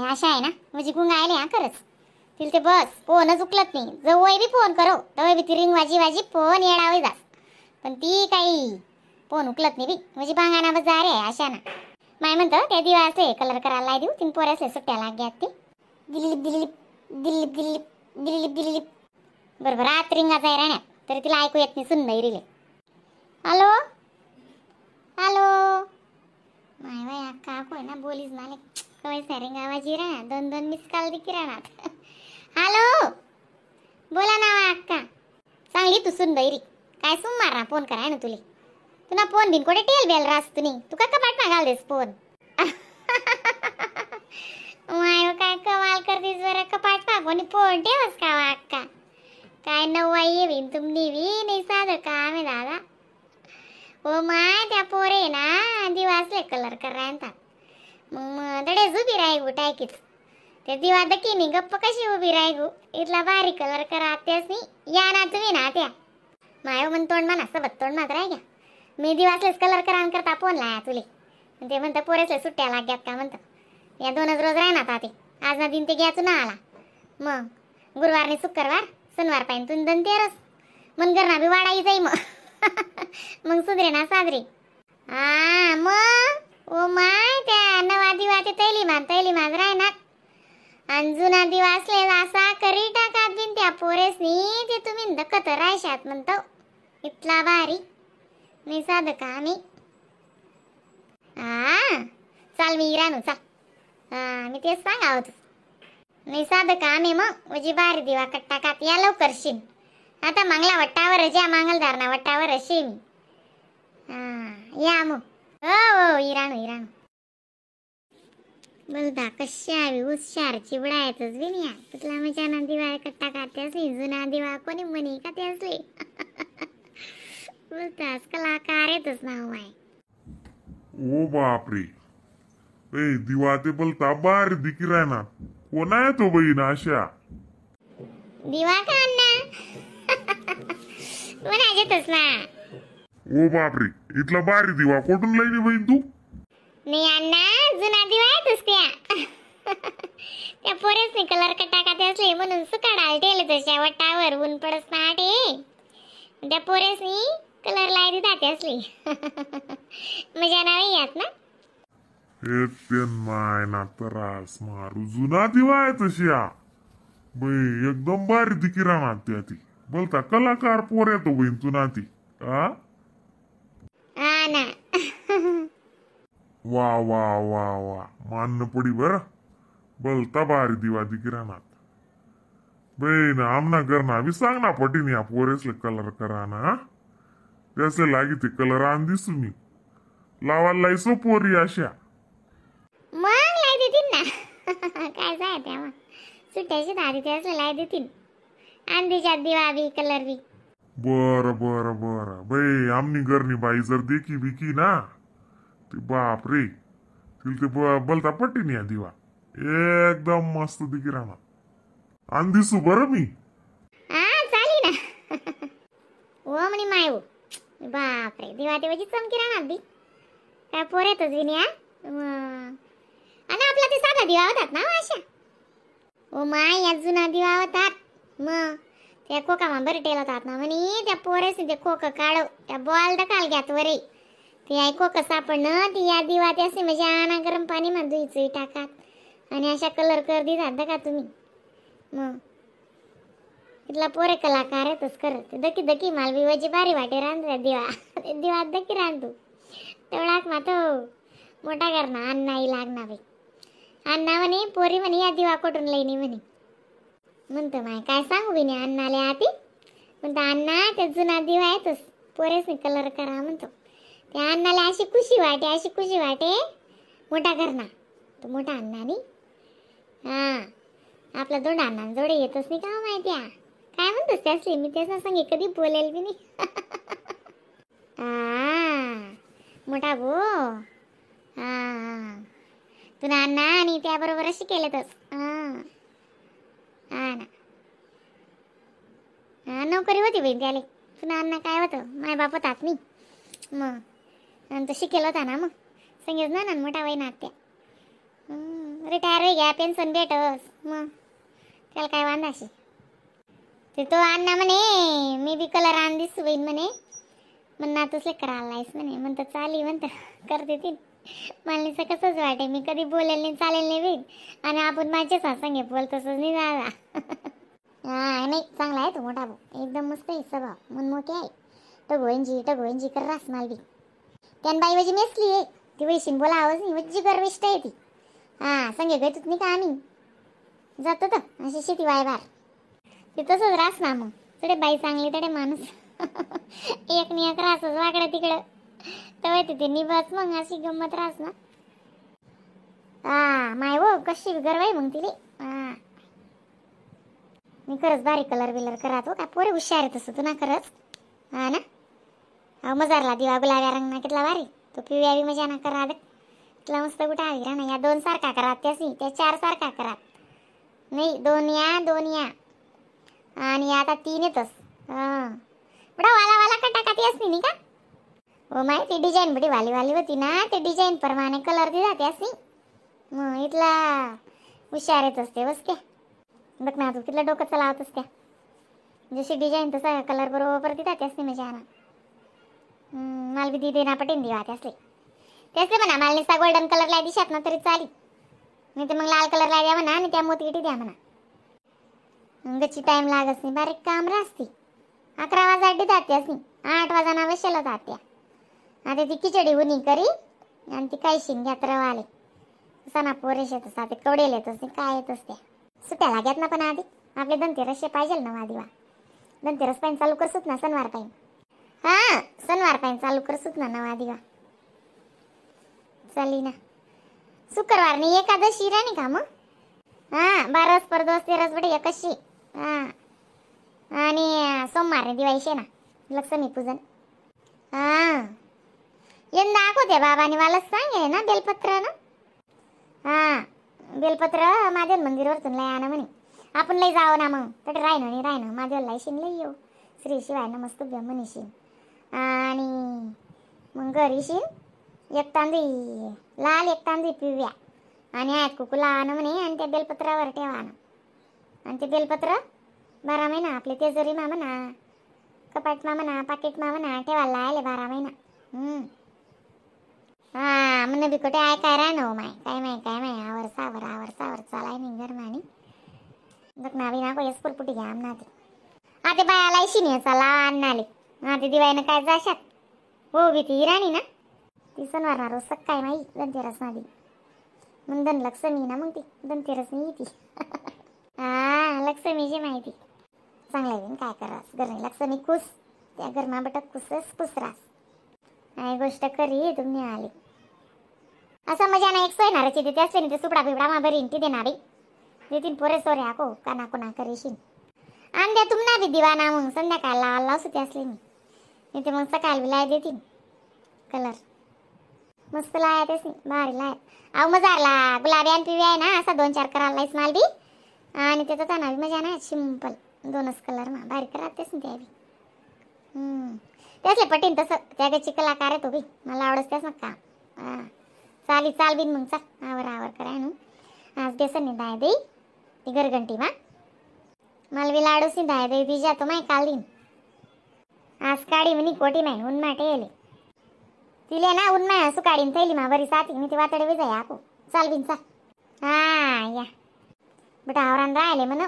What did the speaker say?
माय आशा आहे ना म्हणजे गुंग आले हा खरंच तिला ते बस फोनच उकलत नाही जवळ बी फोन करो तवय बी ती रिंग वाजी फोन येडावे जास पण ती काही फोन उकलत नाही बी म्हणजे बांगाना बजार आहे आशा ना माय म्हणतं त्या दिवासे कलर करायला देऊ तीन पोऱ्यासले सुट्ट्या लाग्यात ती दिलीप दिलीप दिलीप दिलीप दिलीप दिलीप बरोबर रात रिंगाचा आहे राहण्यात तरी तिला ऐकू येत नाही सुन नाही रिले हॅलो हॅलो माय बाय अक्का कोय ना बोलीच ना कवाय सॅरिंग आवाज राहणार दोन दोन मिस कॉल दिकी राहणार हॅलो बोला ना अक्का चांगली तू सुन दैरी काय सुन मारा फोन करा ना तुले तुला फोन बिन कोठे टेल बेल रास तुम्ही तू का कपाट मागाल देस फोन माय काय कमाल करतीस बरं कपाट मागून फोन ठेवस का अक्का काय नवाई येवीन तुमनी बी नाही साधं काम आहे दादा ओ माय त्या पोरे ना दिवासले कलर करायला मग दडे उभी राहू टाकीच ते दिवा दकीनी गप्प कशी उभी राहू इथला भारी कलर करा त्याच नाही या ना तुम्ही ना त्या माय मन तोंड म्हणा सबत तोंड मात्र आहे का मी दिवासलेच कलर करा करता फोन लाया तुले ते म्हणतं पोरेसले सुट्ट्या लाग्यात का म्हणतं या दोनच रोज राहणार ते आज ना दिन ते घ्यायचं ना आला मग गुरुवारने शुक्रवार शनिवार पाहिजे तुन दन तेरस मन करणार बी वाढाई जाई मग सुधरे ना साजरी हा मग ओ माय त्या नवा दिवा ते तैली मान राहणार आणि जुना दिवा असले असा करी टाकात बिन त्या पोरेसनी ते तुम्ही दखत रायशात म्हणतो इतला भारी मी साधं का मी हा चाल मी रानू चाल हा मी तेच सांगा होतो नाही साधं काम आहे मग म्हणजे बारी दिवा कट्टा कात या लवकर शिन आता मागला वट्टावर ज्या मांगलदार ना वट्टावर अशी मी हा या मग हो इराणू बोलता कशा हुशार चिवडायचंच बी नाही तुला माझ्या ना दिवा कट्टा काते असली जुना दिवा कोणी म्हणी का ते असले बोलतास कलाकार येतच नाव आहे ओ बापरे ए दिवा ते बोलता बारी दिकी राहणार कोण आहे तो बहीण आशा दिवा का अण्णा म्हणायचेतच ना ओ बापरे इथला बारी दिवा कुठून लाईनी बहीण तू नाही अण्णा जुना दिवा येतच त्या पोरेसने कलर कट्टा काते असले म्हणून सुकाडाल ठेवले तशा वट्टावर ऊन पडस ना त्या पोरेसनी कलर लाई देतात असली मजा नाही येत ना ते माय ना त्रास मारू जुना दिवा आहे तशी बाई एकदम बारी दिकी राहणार त्या ती बोलता कलाकार पोर येतो बहीण तू ना ती हा ना वा वा वा वा मानणं पडी बर बोलता बारी दिवा दिकी राहणार बहीण आमना करना बी सांग ना पटीन या पोरेसले कलर करा ना त्याचे लागी ते कलर आण दिसू मी लावायला लायसो पोरी अशा मग लाई देतील ना काय जाय त्या मग सुट्ट्याची दादी त्याच लाई देतील अंधीच्या दिवा बी कलर बी बर बाई आमनी घरनी बाई जर देखी बिकी ना ते बाप रे तिला ते बोलता पट्टी या दिवा एकदम मस्त दिकी राहणार आण दिसू बरं मी हा चाली ना ओ म्हणे माय हो बापरे दिवा तेवाची चमकी राहणार बी काय पोरेतच बी नाही आणि आपला ते साधा दिवा होतात ना अशा ओ माय या जुना दिवा होतात मग त्या खोका बरं टेल होतात ना म्हणे त्या पोरेस ते खोक काढव त्या बॉल दकाल घ्यात वरे ते आई खोक सापडणं ती या दिवा ते असे म्हणजे आणा गरम पाणी मध्ये धुईचं टाकात आणि अशा कलर कर देतात का तुम्ही मग इथला पोरे कलाकार येतच करत दकी दकी माल विवाची बारी वाटे रांध दिवा दकी रांधतो तेवढाच मातो मोठा करणं अन्नाही लागणार बाई अण्णा म्हणे पोरी म्हणे या दिवा कोठून लईनी म्हणे म्हणतो माय काय सांगू बिने अण्णाले आती म्हणतो अण्णा त्या जुना दिवा येतोच पोरेसने कलर करा म्हणतो त्या अण्णाला अशी खुशी वाटे मोठा करणार तो मोठा अण्णानी हा आपला दोन अण्णा जोडे येतच नाही का माहिती काय म्हणतोस त्यासली मी त्याचा सांगे कधी बोलेल बी नाही मोठा गो तुला अण्णा आणि त्याबरोबर अशी केलंतच हा ना नोकरी होती बाई त्याले तुला अण्णा काय होतं माय बाप होतात मी मग आणि तो शिकेल होता ना मग संगीत ना मोठा वय नात्या रिटायर होई घ्या पेन्शन भेटस मग त्याला काय वांदाशी. ते तो अण्णा म्हणे मी बी कलर आण दिस होईन म्हणे म्हणणं तुसले करायलायस म्हणे म्हणतं चाली म्हणतं करते ती. मला कसंच वाटे मी कधी बोलेल नाही चालेल नाही बी आणि आपण माझ्या सासंगे बोलतोच नाही दादा. हा नाही चांगला आहे तो मोठा भाऊ एकदम मस्त आहे स्वभाव मनमोठी आहे. टगोंजी कर रास माल बी त्यान बाई वजी मेसली आहे ती वैशीन बोला आवाज नाही वज्जी गर्विष्ट आहे ती. हा संगे घेतच नाही का आम्ही जातो तर अशी शेती वाय बार ती तसंच रास ना. मग तडे बाई चांगली तडे माणूस एक नि एक रासच वाकडं तिकडं तेव्हा तिथे निभाच मग अशी गंमत रास ना. हा माय हो कशी गरवाई मग तिले. हा मी खरंच भारी कलर बिलर करा तो काय पोरे हुशार आहे तसं तू ना खरंच. हा ना अहो मजारला दिवा गुलाब्या रंग ना कितला भारी तो पिव्या बी मजा ना करा इतला मस्त कुठं आली रा ना या 2 सारखा करा त्यासी त्या 4 सारखा करा नाही 2 या आणि आता 3 येतच. हा बडा वाला कटाकाती असते नाही का. हो माहिती डिझाईन बडी वाली होती ना ते डिझाईन प्रमाणे कलर दिला त्यासी मग इथला हुशार येत असते बस क्या. बघ ना तू तिथलं डोकं चालवतच त्या जशी डिझाईन तसा कलर बरोबर दिला त्यासनी मजा ना. माल बी दी देना पटेन दिवा त्यासले म्हणा मला निसा गोल्डन कलर ला दिशात ना तरी चाली नाही तर मग लाल कलर ला द्या म्हणा आणि त्या मोतीगिटी द्या म्हणा. गच्ची टाइम लागत नाही बारीक काम राहते. 11 वाजा देतात त्यासनी 8 वाजा ना बसेल होतात त्या. आता ती खिचडी उनी करी आणि ती काय शिंग्यात रवाले सणा पोरेश येत असतात कवडेल येत असते काय येत असते सुट्या लाग्यात ना. पण आधी आपले दंतेरसचे पाहिजे ना वादिवा दंतेरस पाहिजे चालू करसूत ना सणवार पाहिजे. हा सणवार पाहिजे चालू करसूत ना नवा दिवा चाली ना. शुक्रवार नाही एकादशी राणी का मग. हा 12 परदोस 13 बडे एकादशी. हा आणि सोमवार दिवाळी शे ना लक्ष्मी पूजन. हा यंदा दाखवते बाबाने मला सांगे ना बेलपत्र ना. हा बेलपत्र महादेव मंदिरवरतून लय आणा म्हणे आपण लय जावं ना मग तडे राहिनो महादेव लायशीन लय येऊ श्री शिवाय नमस्तुभ्यम म्हणीशीन आणि मग घरीशीन एक तांदी लाल एक तांदी पिव्या आणि आहेत कुकुला आणा म्हणे आणि त्या बेलपत्रावर ठेवा आणा आणि ते बेलपत्र 12 महिना आपले तेजोरी मा म्हणा कपाट मा म्हणा पाकिट मा म्हणा ठेवायला आले 12 महिना. हा म्हण बी कुठे आहे काय राहणं माय काय माय आवर सावर चालाय नाही गरमानी बघ ना बी ना को पुरपुटी घ्या आमना ते आता बायाला शिनी चला अन्नाले आता दिवाळीनं काय जाशात हो बी ती राणी ना ती सणवार रोज सकाळी माई दंतेरस नादी मग दन लक्ष्मी ना मग ती दंतेरस नाही ती. हा लक्ष्मीची माहिती चांगला आहे काय करास घर लक्ष्मी खुश त्या घरमा बटक खुसच खुसरास काय गोष्ट करी तुम्ही आले असं मजा ना एक सोयनाराची देते असते नाही ते सुपडा बिबडा मा बरीन ती देणारी देतीन पोरे सोरे आको काना कोणा करीशीन आणि द्या तुमना बी दिवाना मग संध्याकाळ लाल सुते असले नाही ते मग सकाळ बी लाय देतीन कलर मस्त लाया तेच भारी लाय. अहो मजारला गुलाबी आणि पिवी आहे ना असा 2-4 करायला माल बी आणि त्याचा ताना बी मजा ना सिंपल 2च कलर मा भारी करातेच ना त्या बी त्यासले पटीन तसं त्याची कलाकार आहे तो बी मला आवडच त्याच ना काम. हा चाल बिन मग चाल आवर कराय ना आज बेसन नाही दाय दे ती गरगंटी मा मला बी लाडूसी दाय दे ती जातो माय काल दिन आज काढी म्हणी कोटी माय उन्मा टेले तिले ना उन्मा सुकाडीन थैली मा बरी साथी मी ती वातडे बी जाय आको चाल बिन चाल. हा या बेटा आवरान राहिले म्हण